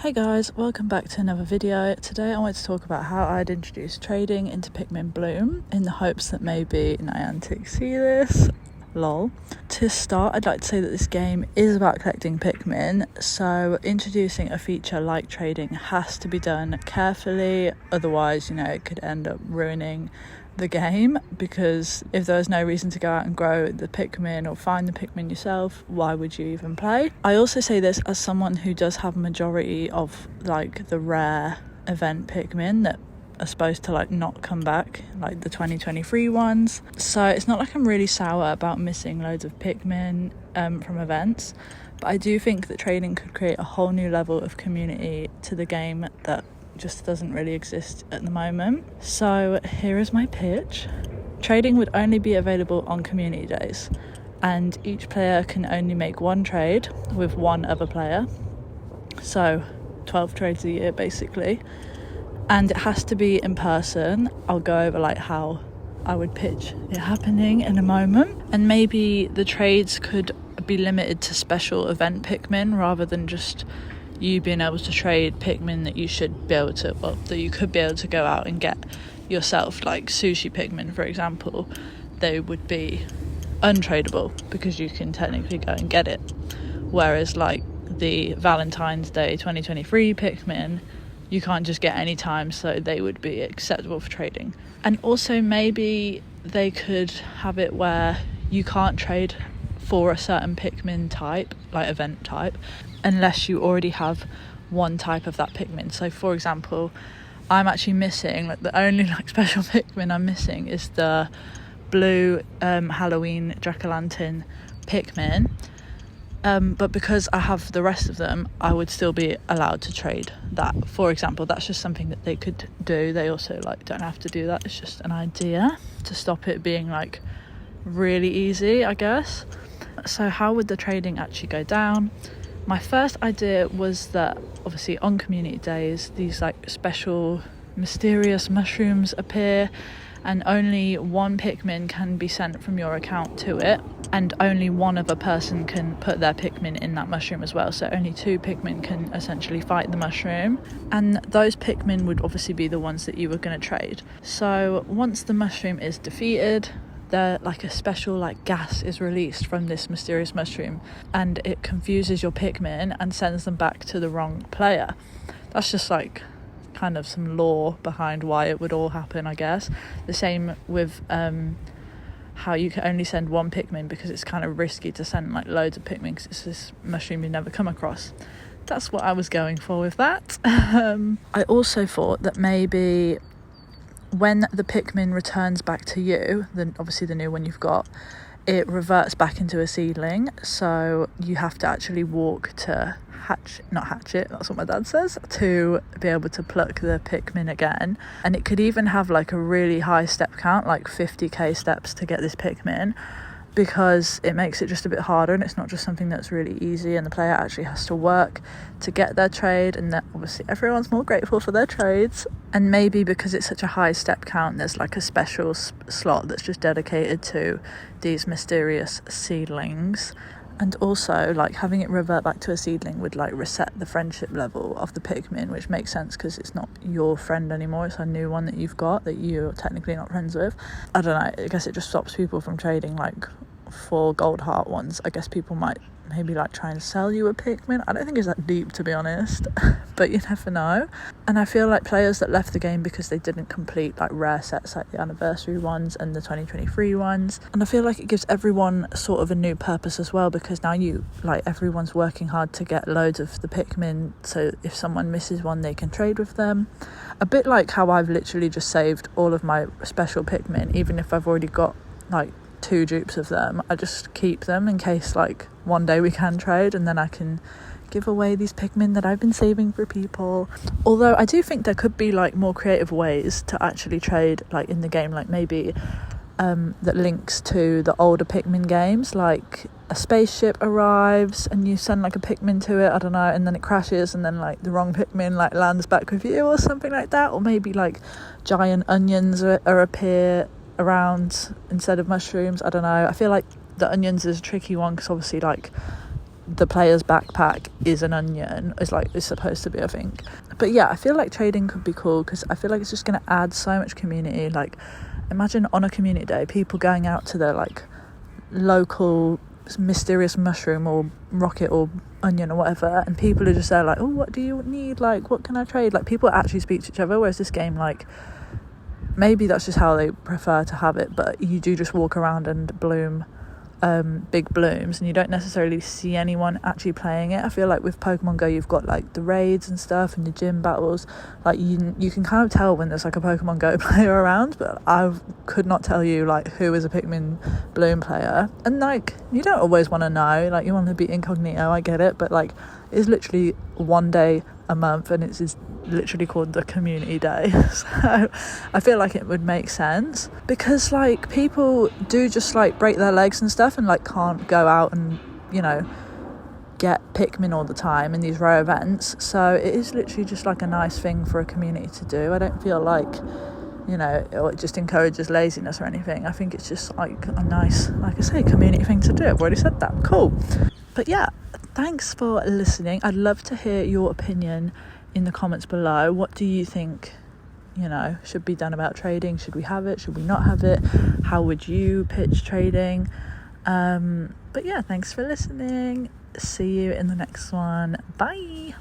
Hey guys, welcome back to another video. Today I wanted to talk about how I'd introduce trading into Pikmin Bloom in the hopes that maybe Niantic see this. Lol. To start, I'd like to say that this game is about collecting Pikmin, so introducing a feature like trading has to be done carefully, otherwise, it could end up ruining the game, because if there was no reason to go out and grow the Pikmin or find the Pikmin yourself, why would you even play? I also say this as someone who does have a majority of the rare event Pikmin that are supposed to not come back, like the 2023 ones. So it's not like I'm really sour about missing loads of Pikmin from events, but I do think that trading could create a whole new level of community to the game that just doesn't really exist at the moment. So here is my pitch. Trading would only be available on community days, and each player can only make one trade with one other player, so 12 trades a year basically, and it has to be in person. I'll go over how I would pitch it happening in a moment, and maybe the trades could be limited to special event Pikmin rather than just you being able to trade Pikmin that you should be able to, that you could be able to go out and get yourself, like sushi Pikmin for example. They would be untradeable because you can technically go and get it, whereas the Valentine's Day 2023 Pikmin you can't just get any time, so they would be acceptable for trading. And also maybe they could have it where you can't trade for a certain Pikmin type, event type, unless you already have one type of that Pikmin. So for example, I'm actually missing, the only special Pikmin I'm missing is the blue Halloween Jack-o'-lantern Pikmin. But because I have the rest of them, I would still be allowed to trade that. For example, that's just something that they could do. They also don't have to do that. It's just an idea to stop it being really easy, I guess. So how would the trading actually go down? My first idea was that obviously on community days these special mysterious mushrooms appear, and only one Pikmin can be sent from your account to it, and only one other person can put their Pikmin in that mushroom as well. So only two Pikmin can essentially fight the mushroom, and those Pikmin would obviously be the ones that you were going to trade. So once the mushroom is defeated, a special gas is released from this mysterious mushroom, and it confuses your Pikmin and sends them back to the wrong player. That's just kind of some lore behind why it would all happen, I guess. The same with how you can only send one Pikmin, because it's kind of risky to send loads of Pikmin because it's this mushroom you never come across. That's what I was going for with that. I also thought that maybe when the Pikmin returns back to you, then obviously the new one you've got, it reverts back into a seedling, so you have to actually walk to not hatch it, that's what my dad says, to be able to pluck the Pikmin again. And it could even have a really high step count, 50k steps to get this Pikmin, because it makes it just a bit harder, and it's not just something that's really easy, and the player actually has to work to get their trade, and that obviously everyone's more grateful for their trades. And maybe because it's such a high step count, there's a special slot that's just dedicated to these mysterious seedlings. And also having it revert back to a seedling would reset the friendship level of the Pikmin, which makes sense because it's not your friend anymore, it's a new one that you've got that you're technically not friends with. I don't know, I guess it just stops people from trading for gold heart ones. I guess people might maybe try and sell you a Pikmin. I don't think it's that deep, to be honest, but you never know. And I feel players that left the game because they didn't complete rare sets, the anniversary ones and the 2023 ones, and I feel it gives everyone sort of a new purpose as well, because now everyone's working hard to get loads of the Pikmin, so if someone misses one they can trade with them. A bit how I've literally just saved all of my special Pikmin, even if I've already got 2 dupes of them, I just keep them in case one day we can trade, and then I can give away these Pikmin that I've been saving for people. Although I do think there could be more creative ways to actually trade in the game, maybe that links to the older Pikmin games, a spaceship arrives and you send a Pikmin to it, I don't know, and then it crashes, and then the wrong Pikmin lands back with you or something like that. Or maybe giant onions appear around instead of mushrooms. I don't know, I feel the onions is a tricky one because obviously the player's backpack is an onion, it's supposed to be, I think. But yeah, I feel like trading could be cool because I feel like it's just going to add so much community. Like, imagine on a community day, people going out to their like local mysterious mushroom or rocket or onion or whatever, and people are just there like, oh, what do you need, like, what can I trade? Like, people actually speak to each other, whereas this game, like, maybe that's just how they prefer to have it, but you do just walk around and bloom big blooms, and you don't necessarily see anyone actually playing it. I feel like with Pokemon Go, you've got like the raids and stuff and the gym battles. Like, you can kind of tell when there's like a Pokemon Go player around, but I could not tell you like who is a Pikmin Bloom player. And like, you don't always want to know, like, you want to be incognito, I get it, but like, it's literally one day a month, and it's literally called the community day. So I feel like it would make sense, because like, people do just like break their legs and stuff and like can't go out and, you know, get Pikmin all the time in these rare events. So it is literally just like a nice thing for a community to do. I don't feel like, you know, it just encourages laziness or anything. I think it's just like a nice, like I say, community thing to do. I've already said that. Cool. But yeah, thanks for listening. I'd love to hear your opinion in the comments below. What do you think, you know, should be done about trading? Should we have it? Should we not have it? How would you pitch trading? But yeah, thanks for listening. See you in the next one. Bye.